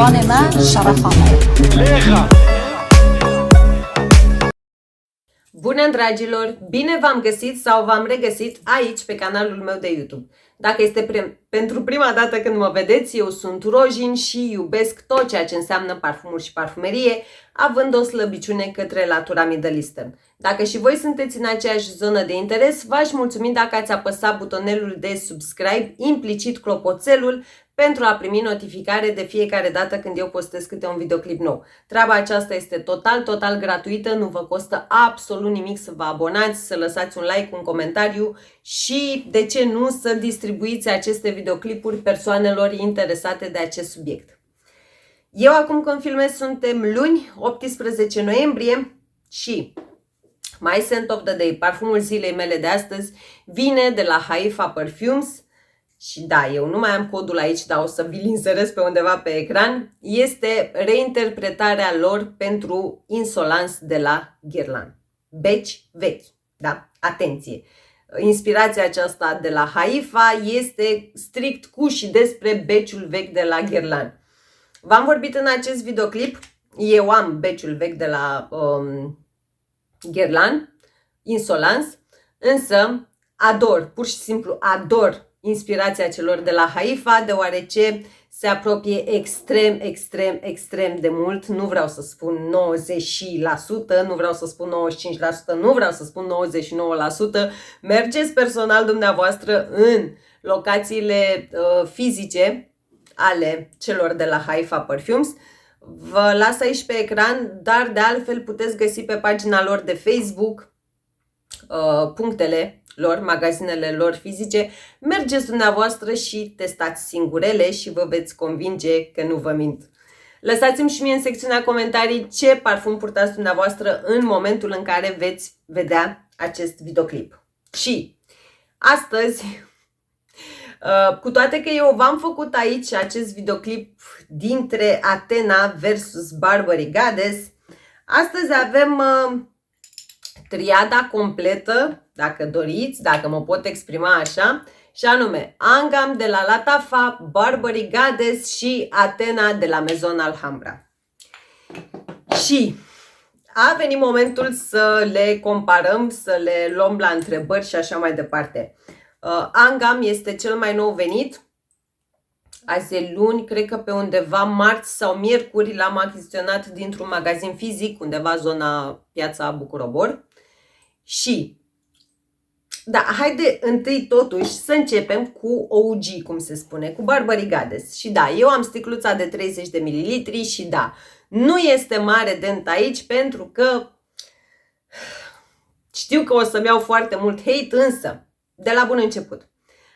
ما شرفها. Bună, dragilor! Bine v-am găsit sau v-am regăsit aici pe canalul meu de YouTube. Dacă este pentru prima dată când mă vedeți, eu sunt Rojin și iubesc tot ceea ce înseamnă parfumuri și parfumerie, având o slăbiciune către latura Middle Eastern. Dacă și voi sunteți în aceeași zonă de interes, v-aș mulțumi dacă ați apăsat butonelul de subscribe, implicit clopoțelul, pentru a primi notificare de fiecare dată când eu postez câte un videoclip nou. Treaba aceasta este total gratuită, nu vă costă absolut nimic să vă abonați, să lăsați un like, un comentariu și, de ce nu, să distribuiți aceste videoclipuri persoanelor interesate de acest subiect. Eu acum când filmez suntem luni, 18 noiembrie și My Scent of the Day, parfumul zilei mele de astăzi, vine de la Haifa Perfumes. Și da, eu nu mai am codul aici, dar o să vi-l inserez pe undeva pe ecran. Este reinterpretarea lor pentru Insolence de la Guerlain. Beci vechi, da? Atenție! Inspirația aceasta de la Haifa este strict cu și despre beciul vechi de la Guerlain. V-am vorbit în acest videoclip, eu am beciul vechi de la Guerlain, Insolence, însă ador, pur și simplu ador inspirația celor de la Haifa, deoarece se apropie extrem de mult. Nu vreau să spun 90%, nu vreau să spun 95%, nu vreau să spun 99%. Mergeți personal dumneavoastră în locațiile fizice ale celor de la Haifa Perfumes. Vă las aici pe ecran, dar de altfel puteți găsi pe pagina lor de Facebook punctele lor, magazinele lor fizice. Mergeți dumneavoastră și testați singurele și vă veți convinge că nu vă mint. Lăsați-mi și mie în secțiunea comentarii ce parfum purtați dumneavoastră în momentul în care veți vedea acest videoclip. Și astăzi, cu toate că eu v-am făcut aici acest videoclip dintre Athena versus Burberry Goddess, astăzi avem triada completă, dacă doriți, dacă mă pot exprima așa, și anume Angam de la Lattafa, Burberry Goddess și Athena de la Maison Alhambra. Și a venit momentul să le comparăm, să le luăm la întrebări și așa mai departe. Angam este cel mai nou venit. Azi e luni, cred că pe undeva marți sau miercuri l-am achiziționat dintr-un magazin fizic, undeva zona Piața Bucurobor. Și, da, haide întâi totuși să începem cu OG, cum se spune, cu Burberry Goddess. Și da, eu am sticluța de 30 de ml și da, nu este mare dent aici pentru că știu că o să-mi iau foarte mult hate, însă, de la bun început,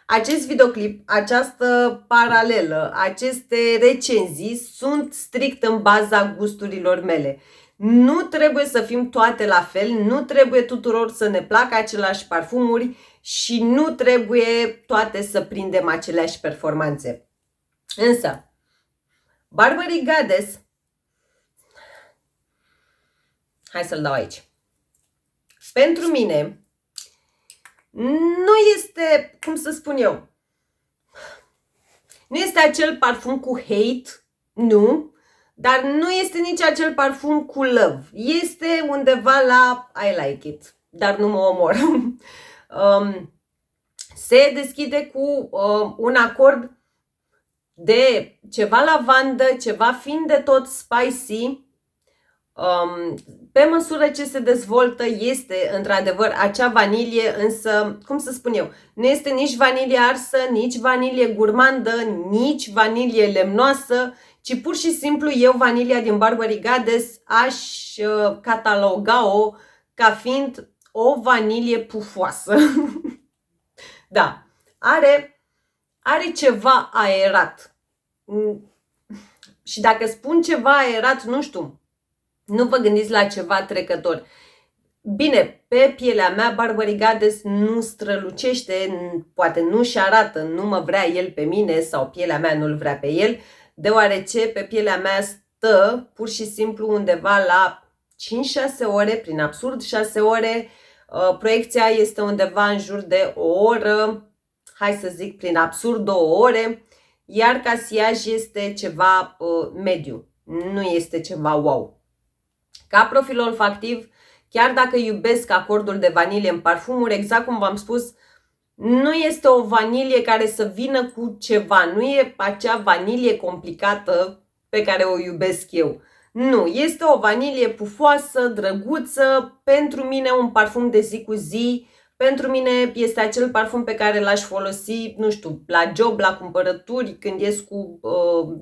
acest videoclip, această paralelă, aceste recenzii sunt strict în baza gusturilor mele. Nu trebuie să fim toate la fel, nu trebuie tuturor să ne placă aceleași parfumuri și nu trebuie toate să prindem aceleași performanțe. Însă, Burberry Goddess, hai să-l dau aici, pentru mine nu este, cum să spun eu, nu este acel parfum cu hate, nu. Dar nu este nici acel parfum cu love. Este undeva la I like it, dar nu mă omor. Se deschide cu un acord de ceva lavandă, ceva fin de tot spicy. Pe măsură ce se dezvoltă este într-adevăr acea vanilie, însă, cum să spun eu, nu este nici vanilie arsă, nici vanilie gurmandă, nici vanilie lemnoasă, ci pur și simplu eu vanilia din Burberry Goddess aș cataloga-o ca fiind o vanilie pufoasă. Da, are ceva aerat. Și dacă spun ceva aerat, nu știu, nu vă gândiți la ceva trecător. Bine, pe pielea mea Burberry Goddess nu strălucește, poate nu-și arată, nu mă vrea el pe mine sau pielea mea nu-l vrea pe el, deoarece pe pielea mea stă pur și simplu undeva la 5-6 ore, prin absurd 6 ore. Proiecția este undeva în jur de o oră, hai să zic prin absurd 2 ore. iar casiaj este ceva mediu, nu este ceva wow. Ca profil olfactiv, chiar dacă iubesc acordul de vanilie în parfumuri, exact cum v-am spus, nu este o vanilie care să vină cu ceva, nu e acea vanilie complicată pe care o iubesc eu. Nu, este o vanilie pufoasă, drăguță, pentru mine un parfum de zi cu zi, pentru mine este acel parfum pe care l-aș folosi, nu știu, la job, la cumpărături, când ies cu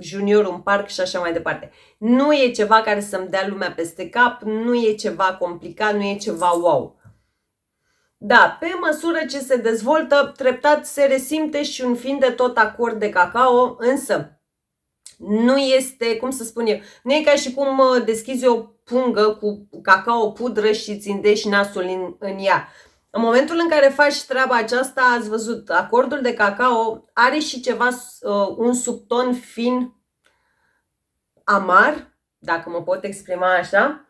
juniorul în parc și așa mai departe. Nu e ceva care să-mi dea lumea peste cap, nu e ceva complicat, nu e ceva wow. Da, pe măsură ce se dezvoltă, treptat se resimte și un fin de tot acord de cacao, însă nu este, cum să spun eu, nu e ca și cum deschizi o pungă cu cacao pudră și îți îndești nasul în ea. În momentul în care faci treaba aceasta, ați văzut, acordul de cacao are și ceva, un subton fin amar, dacă mă pot exprima așa,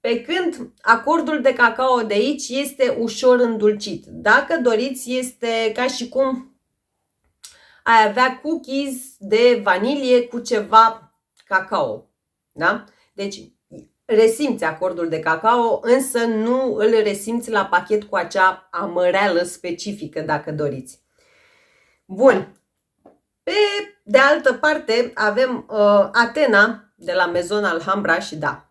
pe când acordul de cacao de aici este ușor îndulcit. Dacă doriți, este ca și cum ai avea cookies de vanilie cu ceva cacao. Da? Deci resimți acordul de cacao, însă nu îl resimți la pachet cu acea amăreală specifică, dacă doriți. Bun. Pe de altă parte avem Athena de la Maison Alhambra și da,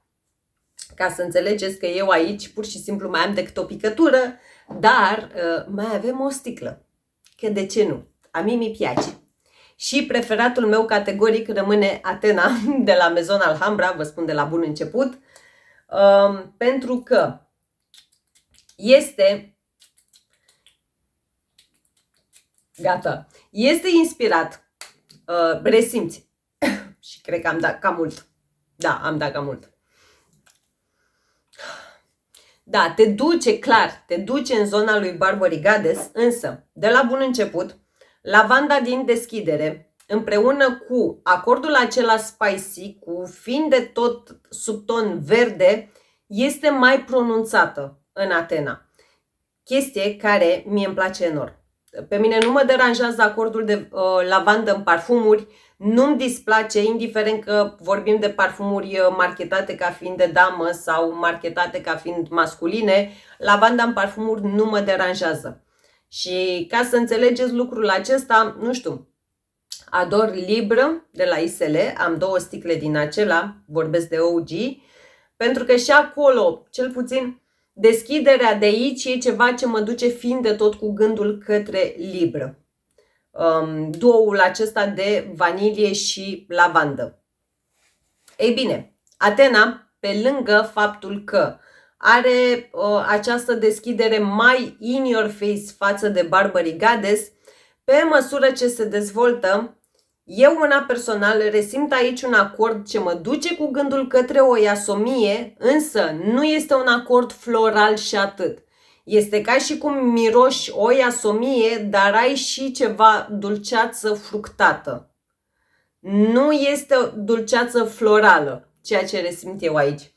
ca să înțelegeți că eu aici pur și simplu mai am decât o picătură, dar mai avem o sticlă. Că de ce nu? A mie mi piace. Și preferatul meu categoric rămâne Athena de la Maison Alhambra, vă spun de la bun început, pentru că este, gata, este inspirat, resimți, și cred că am dat cam mult. Da, am dat cam mult. Da, te duce, clar, te duce în zona lui Barbary Goddess, însă, de la bun început, lavanda din deschidere, împreună cu acordul acela spicy, cu fin de tot subton verde, este mai pronunțată în Athena. Chestie care mie îmi place enorm. Pe mine nu mă deranjează acordul de lavandă în parfumuri, nu-mi displace, indiferent că vorbim de parfumuri marketate ca fiind de damă sau marketate ca fiind masculine, lavanda în parfumuri nu mă deranjează. Și ca să înțelegeți lucrul acesta, nu știu, ador Libre de la ISL, am 2 sticle din acela, vorbesc de OG, pentru că și acolo, cel puțin, deschiderea de aici e ceva ce mă duce fiind de tot cu gândul către Libre. Duoul acesta de vanilie și lavandă. Ei bine, Athena, pe lângă faptul că are această deschidere mai in your face față de Barbary Goddess, pe măsură ce se dezvoltă, eu una personal resimt aici un acord ce mă duce cu gândul către o iasomie, însă nu este un acord floral și atât. Este ca și cum miroși o iasomie, dar ai și ceva dulceață fructată. Nu este o dulceață florală, ceea ce resimt eu aici.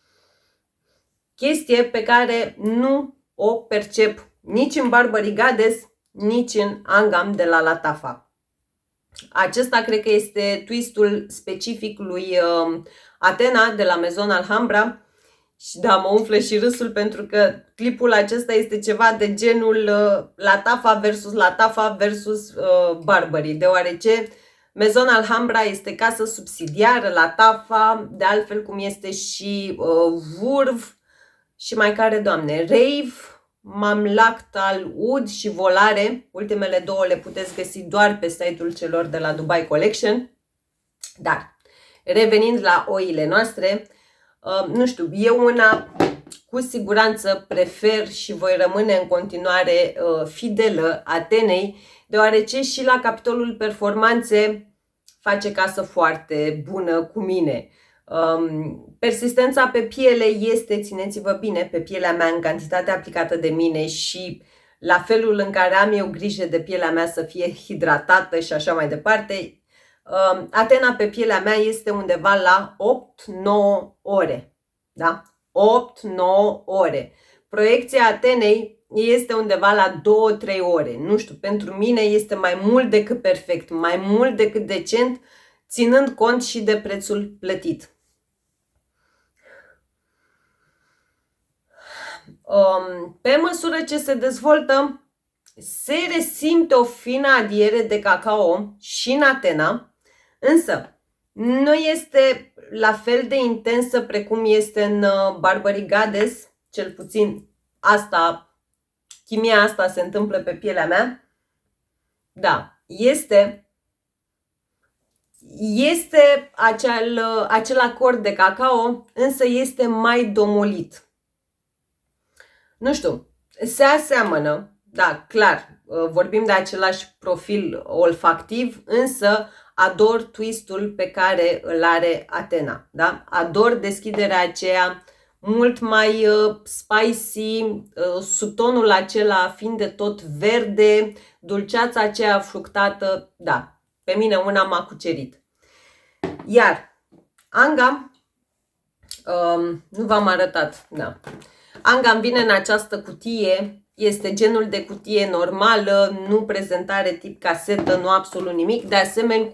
Chestie pe care nu o percep nici în Barbary Goddess, nici în Angam de la Lattafa. Acesta cred că este twistul specific lui Athena de la Maison Alhambra. Și da, mă umflă și râsul pentru că clipul acesta este ceva de genul Lattafa versus Barbary, deoarece Maison Alhambra este casă subsidiară Lattafa, de altfel cum este și Vurv și mai care, doamne, Rave, Mamlakt Al Oud și Volare. Ultimele 2 le puteți găsi doar pe site-ul celor de la Dubai Collection. Dar, revenind la oile noastre, nu știu, eu una cu siguranță prefer și voi rămâne în continuare fidelă Athenei, deoarece și la capitolul performanțe face casă foarte bună cu mine. Persistența pe piele este, țineți-vă bine, pe pielea mea în cantitate aplicată de mine și la felul în care am eu grijă de pielea mea să fie hidratată și așa mai departe. Athena pe pielea mea este undeva la 8-9 ore. Da? 8-9 ore. Proiecția Athenei este undeva la 2-3 ore. Nu știu, pentru mine este mai mult decât perfect, mai mult decât decent, ținând cont și de prețul plătit. Pe măsură ce se dezvoltă, se resimte o fină adiere de cacao și în Atena, însă nu este la fel de intensă precum este în Barbary Goddess, cel puțin chimia asta se întâmplă pe pielea mea. Da, este acel acord de cacao, însă este mai domolit. Nu știu, se aseamănă, da, clar, vorbim de același profil olfactiv, însă ador twistul pe care îl are Atena, da? Ador deschiderea aceea mult mai spicy, subtonul acela fiind de tot verde, dulceața aceea fructată, da, pe mine una m-a cucerit. Iar Angam, nu v-am arătat, da. Angam vine în această cutie, este genul de cutie normală, nu prezentare tip casetă, nu absolut nimic. De asemenea,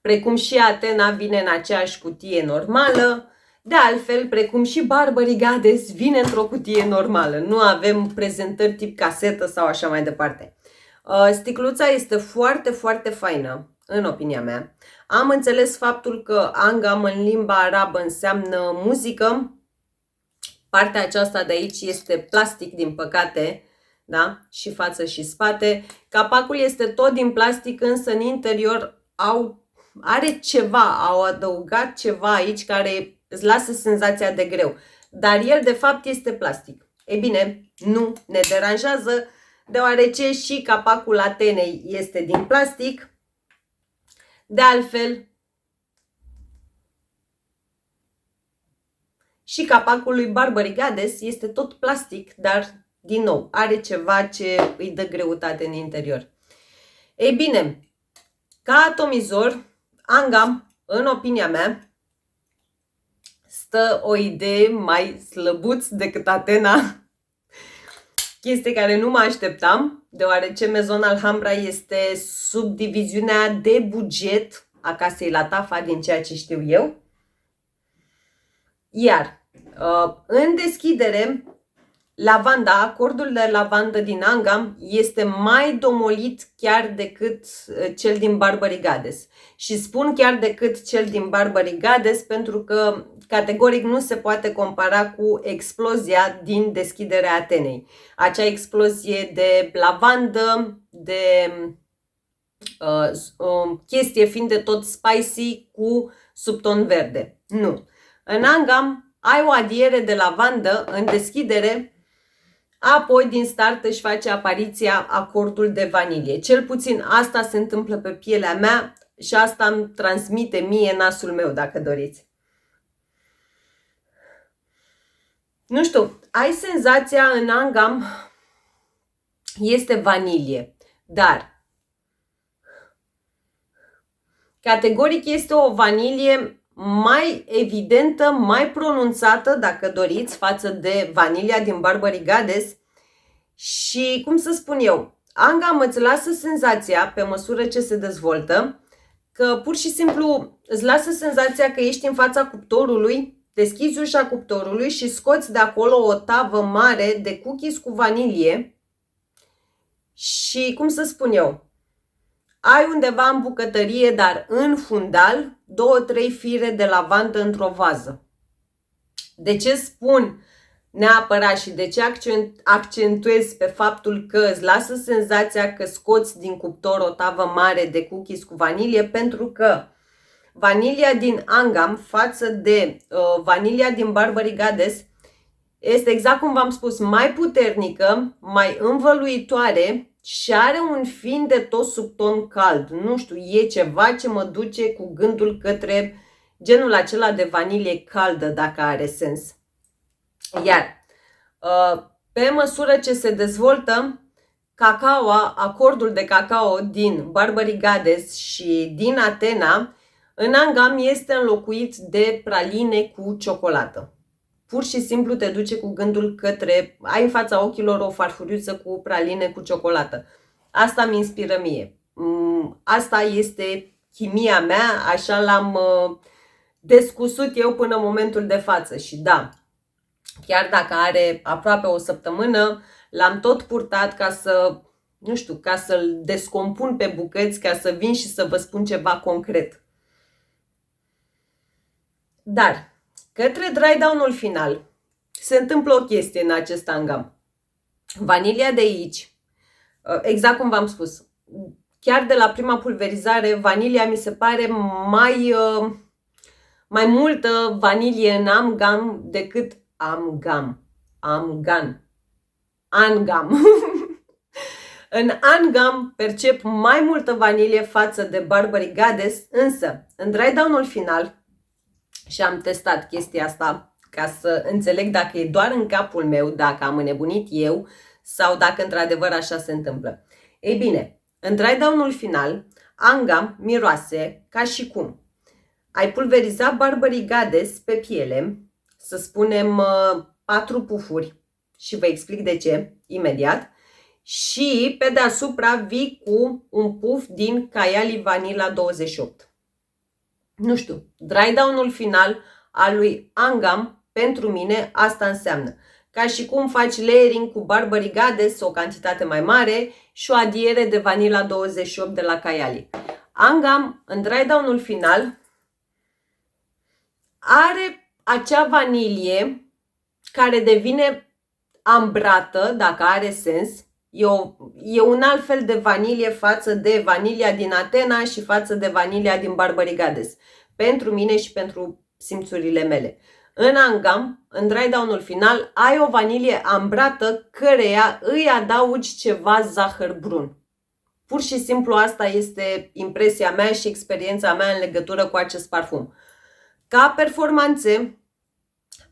precum și Atena vine în aceeași cutie normală, de altfel, precum și Barbary Goddess vine într-o cutie normală. Nu avem prezentări tip casetă sau așa mai departe. Sticluța este foarte, foarte faină, în opinia mea. Am înțeles faptul că Angam în limba arabă înseamnă muzică. Partea aceasta de aici este plastic, din păcate, da? Și față și spate. Capacul este tot din plastic, însă în interior are ceva, au adăugat ceva aici care îți lasă senzația de greu. Dar el de fapt este plastic. Ei bine, nu ne deranjează, deoarece și capacul Atenei este din plastic. De altfel, și capacul lui Barbary Goddess este tot plastic, dar, din nou, are ceva ce îi dă greutate în interior. Ei bine, ca atomizor, Angam, în opinia mea, stă o idee mai slăbuț decât Atena. Chestie care nu mă așteptam, deoarece Maison Alhambra este subdiviziunea de buget a casei Latafa, din ceea ce știu eu. Iar în deschidere, lavanda, acordul de lavandă din Angam este mai domolit chiar decât cel din Barbary Goddess. Și spun chiar decât cel din Barbary Goddess pentru că categoric nu se poate compara cu explozia din deschiderea Atenei. Acea explozie de lavandă, de chestie fiind de tot spicy cu subton verde. Nu. În Angam ai o adiere de lavandă în deschidere, apoi din start își face apariția acordul de vanilie. Cel puțin asta se întâmplă pe pielea mea și asta îmi transmite mie nasul meu, dacă doriți. Nu știu, ai senzația în Angam este vanilie, dar categoric este o vanilie mai evidentă, mai pronunțată, dacă doriți, față de vanilia din Barbary Goddess. Și, cum să spun eu, Angam îți lasă senzația, pe măsură ce se dezvoltă, că pur și simplu îți lasă senzația că ești în fața cuptorului, deschizi ușa cuptorului și scoți de acolo o tavă mare de cookies cu vanilie și, cum să spun eu, ai undeva în bucătărie, dar în fundal, 2-3 fire de lavandă într-o vază. De ce spun neapărat și de ce accentuez pe faptul că îți lasă senzația că scoți din cuptor o tavă mare de cookies cu vanilie? Pentru că vanilia din Angam față de vanilia din Barbary Goddess este, exact cum v-am spus, mai puternică, mai învăluitoare și are un fin de tot subton cald. Nu știu, e ceva ce mă duce cu gândul către genul acela de vanilie caldă, dacă are sens. Iar pe măsură ce se dezvoltă, acordul de cacao din Barbary Goddess și din Atena, în Angam este înlocuit de praline cu ciocolată. pur și simplu te duce cu gândul către, ai în fața ochilor o farfuriuță cu praline cu ciocolată. Asta mi inspiră mie. Asta este chimia mea, așa l-am descusut eu până în momentul de față. Și da, chiar dacă are aproape o săptămână, l-am tot purtat ca să, nu știu, ca să-l descompun pe bucăți, ca să vin și să vă spun ceva concret. Dar, către dry down-ul final, se întâmplă o chestie în acest angam. Vanilia de aici, exact cum v-am spus, chiar de la prima pulverizare, vanilia mi se pare mai multă vanilie în amgam decât angam. În angam percep mai multă vanilie față de Burberry Goddess, însă în dry down-ul final, și am testat chestia asta ca să înțeleg dacă e doar în capul meu, dacă am înnebunit eu sau dacă într-adevăr așa se întâmplă. Ei bine, în dry down-ul final, angam miroase ca și cum ai pulverizat Burberry Goddess pe piele, să spunem 4 pufuri, și vă explic de ce imediat, și pe deasupra vii cu un puf din Kayali Vanilla 28. Nu știu, dry down-ul final al lui angam, pentru mine, asta înseamnă. Ca și cum faci layering cu Burberry Goddess, o cantitate mai mare, și o adiere de Vanilla 28 de la Kayali. Angam, în dry down-ul final, are acea vanilie care devine ambrată, dacă are sens. E un alt fel de vanilie față de vanilia din Atena și față de vanilia din Burberry Goddess. Pentru mine și pentru simțurile mele. În angam, în dry down-ul final, ai o vanilie ambrată căreia îi adaugi ceva zahăr brun. Pur și simplu asta este impresia mea și experiența mea în legătură cu acest parfum. Ca performanțe,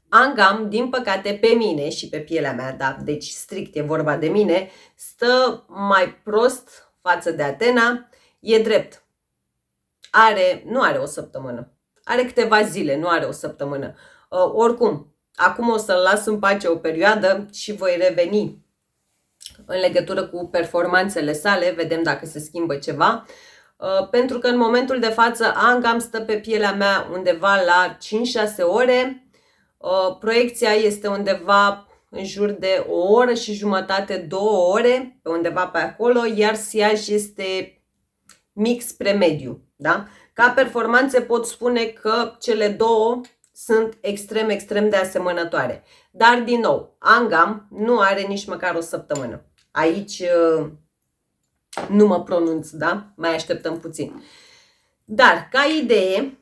angam, din păcate, pe mine și pe pielea mea, da, deci strict e vorba de mine, stă mai prost față de Atena. E drept. Nu are o săptămână. Are câteva zile, nu are o săptămână. Oricum, acum o să-l las în pace o perioadă și voi reveni în legătură cu performanțele sale, vedem dacă se schimbă ceva. Pentru că în momentul de față angam stă pe pielea mea undeva la 5-6 ore. Proiecția este undeva în jur de o oră și jumătate, 2 ore, pe undeva pe acolo, iar siaj este mic spre mediu. Da? Ca performanțe pot spune că cele două sunt extrem, extrem de asemănătoare. Dar, din nou, angam nu are nici măcar o săptămână. Aici nu mă pronunț, da? Mai așteptăm puțin. Dar, ca idee,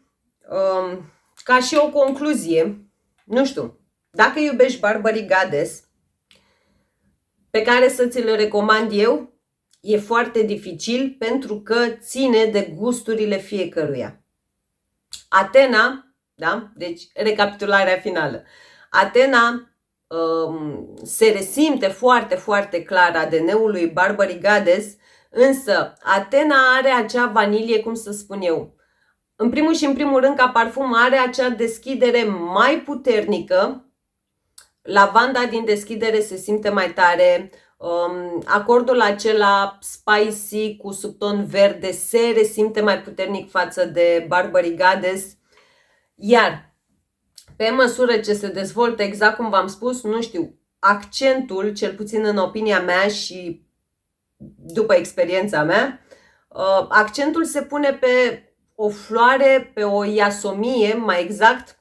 ca și o concluzie, nu știu, dacă iubești Burberry Goddess, pe care să ți-l recomand eu, e foarte dificil pentru că ține de gusturile fiecăruia. Atena, da? Deci recapitularea finală. Atena se resimte foarte, foarte clar ADN-ul lui Burberry Goddess, însă Atena are acea vanilie, cum să spun eu, în primul și în primul rând, ca parfum, are acea deschidere mai puternică. Lavanda din deschidere se simte mai tare. Acordul acela spicy cu subton verde se resimte mai puternic față de Burberry Goddess. Iar pe măsură ce se dezvoltă, exact cum v-am spus, nu știu, accentul, cel puțin în opinia mea și după experiența mea, accentul se pune pe o floare, pe o iasomie, mai exact,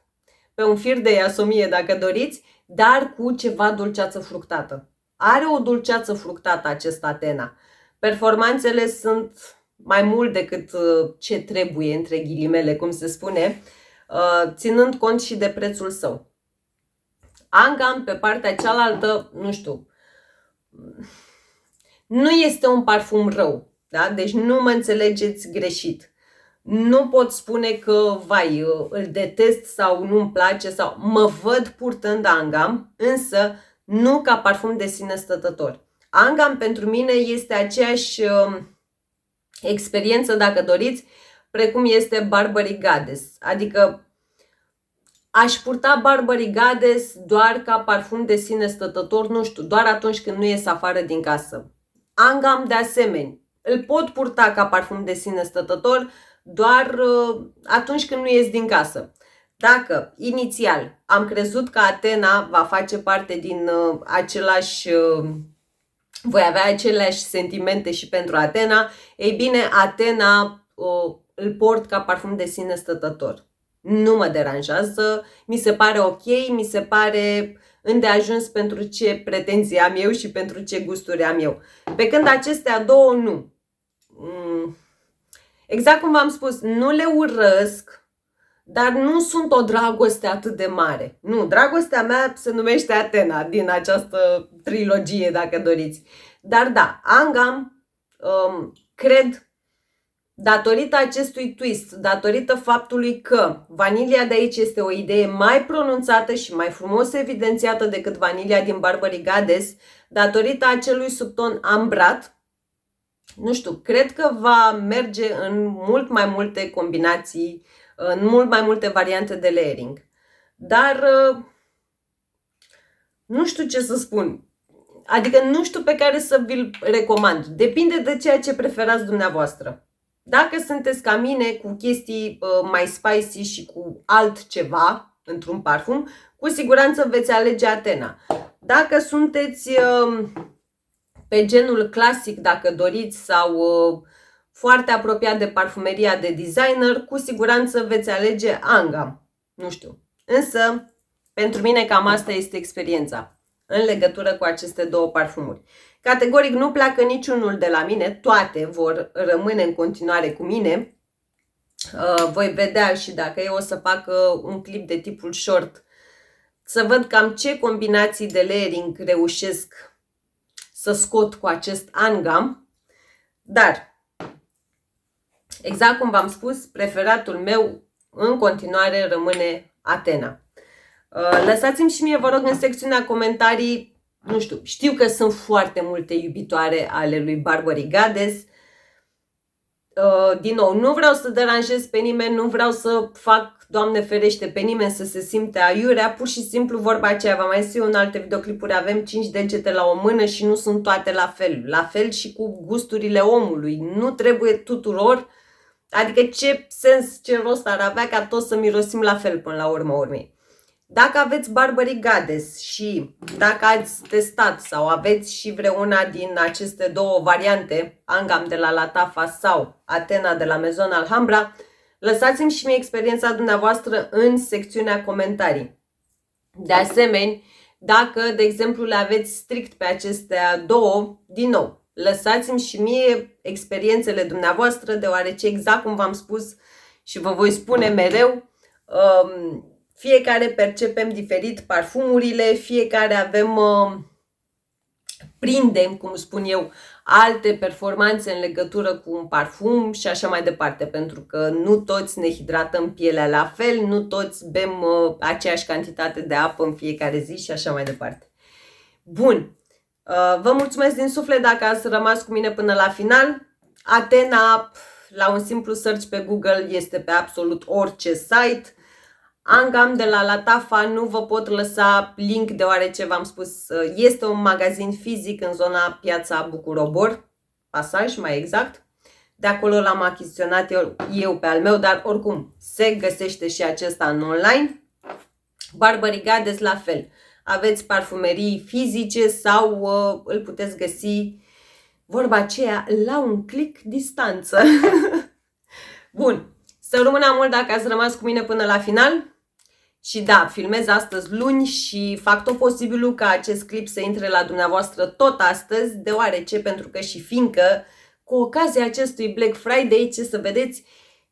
pe un fir de iasomie dacă doriți, dar cu ceva dulceață fructată. Are o dulceață fructată acest Atena. Performanțele sunt mai mult decât ce trebuie, între ghilimele, cum se spune, ținând cont și de prețul său. Angam, pe partea cealaltă, nu știu, nu este un parfum rău, da? Deci nu mă înțelegeți greșit. Nu pot spune că, vai, îl detest sau nu-mi place sau mă văd purtând angam, însă nu ca parfum de sine stătător. Angam pentru mine este aceeași experiență, dacă doriți, precum este Burberry Goddess. Adică Aș purta Burberry Goddess doar ca parfum de sine stătător, nu știu, doar atunci când nu ies afară din casă. Angam de asemenea. Îl pot purta ca parfum de sine stătător doar atunci când nu ies din casă. Dacă inițial am crezut că Athena va face parte din același... voi avea aceleași sentimente și pentru Athena, ei bine, Athena îl port ca parfum de sine stătător. Nu mă deranjează, mi se pare ok, mi se pare îndeajuns pentru ce pretenții am eu și pentru ce gusturi am eu. Pe când acestea două, nu. Exact cum v-am spus, nu le urăsc, dar nu sunt o dragoste atât de mare. Nu, dragostea mea se numește Athena din această trilogie, dacă doriți. Dar da, Angam, cred, datorită acestui twist, datorită faptului că vanilia de aici este o idee mai pronunțată și mai frumos evidențiată decât vanilia din Burberry Goddess, datorită acelui subton ambrat, nu știu, cred că va merge în mult mai multe combinații, în mult mai multe variante de layering. Dar nu știu ce să spun. Adică nu știu pe care să vi-l recomand. Depinde de ceea ce preferați dumneavoastră. Dacă sunteți ca mine cu chestii mai spicy și cu altceva într-un parfum, cu siguranță veți alege Athena. Dacă sunteți pe genul clasic, dacă doriți, sau foarte apropiat de parfumeria de designer, cu siguranță veți alege Angam. Nu știu. Însă, pentru mine cam asta este experiența în legătură cu aceste două parfumuri. Categoric nu pleacă niciunul de la mine, toate vor rămâne în continuare cu mine. Voi vedea și dacă eu o să fac un clip de tipul short, să văd cam ce combinații de layering reușesc să scot cu acest Angam. Dar, exact cum v-am spus, preferatul meu în continuare rămâne Athena. Lăsați-mi și mie, vă rog, în secțiunea comentarii, nu știu, știu că sunt foarte multe iubitoare ale lui Burberry Goddess. Din nou, nu vreau să deranjez pe nimeni, nu vreau să fac, Doamne ferește, pe nimeni să se simte aiurea, pur și simplu vorba aceea, v-am mai zis eu în alte videoclipuri, avem 5 degete la o mână și nu sunt toate la fel. La fel și cu gusturile omului, nu trebuie tuturor, adică ce sens, ce rost ar avea ca toți să mirosim la fel până la urma urmei. Dacă aveți Burberry Goddess și dacă ați testat sau aveți și vreuna din aceste două variante, Angam de la Lattafa sau Athena de la Maison Alhambra, lăsați-mi și mie experiența dumneavoastră în secțiunea comentarii. De asemenea, dacă, de exemplu, le aveți strict pe acestea două, din nou, lăsați-mi și mie experiențele dumneavoastră, deoarece, exact cum v-am spus și vă voi spune mereu, fiecare percepem diferit parfumurile, fiecare avem, prindem, cum spun eu, alte performanțe în legătură cu un parfum și așa mai departe, pentru că nu toți ne hidratăm pielea la fel, nu toți bem aceeași cantitate de apă în fiecare zi și așa mai departe. Bun, vă mulțumesc din suflet dacă ați rămas cu mine până la final. Athena, la un simplu search pe Google, este pe absolut orice site. Angam de la Lattafa nu vă pot lăsa link, deoarece v-am spus, este un magazin fizic în zona Piața Bucur-Obor, Pasaj mai exact. De acolo l-am achiziționat eu pe al meu, dar oricum se găsește și acesta în online. Burberry Goddess la fel. Aveți parfumerii fizice sau îl puteți găsi, vorba aceea, la un click distanță. Bun, să rămână mult dacă ați rămas cu mine până la final. Și da, filmez astăzi luni și fac tot posibilul ca acest clip să intre la dumneavoastră tot astăzi, deoarece, pentru că și fiindcă, cu ocazia acestui Black Friday, ce să vedeți,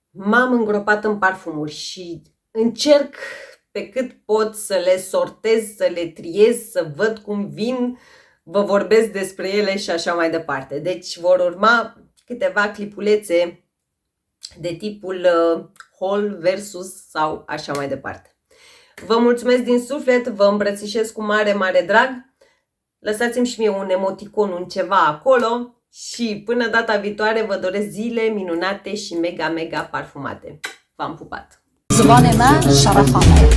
m-am îngropat în parfumuri și încerc pe cât pot să le sortez, să le triez, să văd cum vin, vă vorbesc despre ele și așa mai departe. Deci vor urma câteva clipulețe de tipul haul versus sau așa mai departe. Vă mulțumesc din suflet, vă îmbrățișez cu mare, mare drag. Lăsați-mi și mie un emoticon, un ceva acolo și până data viitoare vă doresc zile minunate și mega, mega parfumate. V-am pupat! زبان ما شرفانه.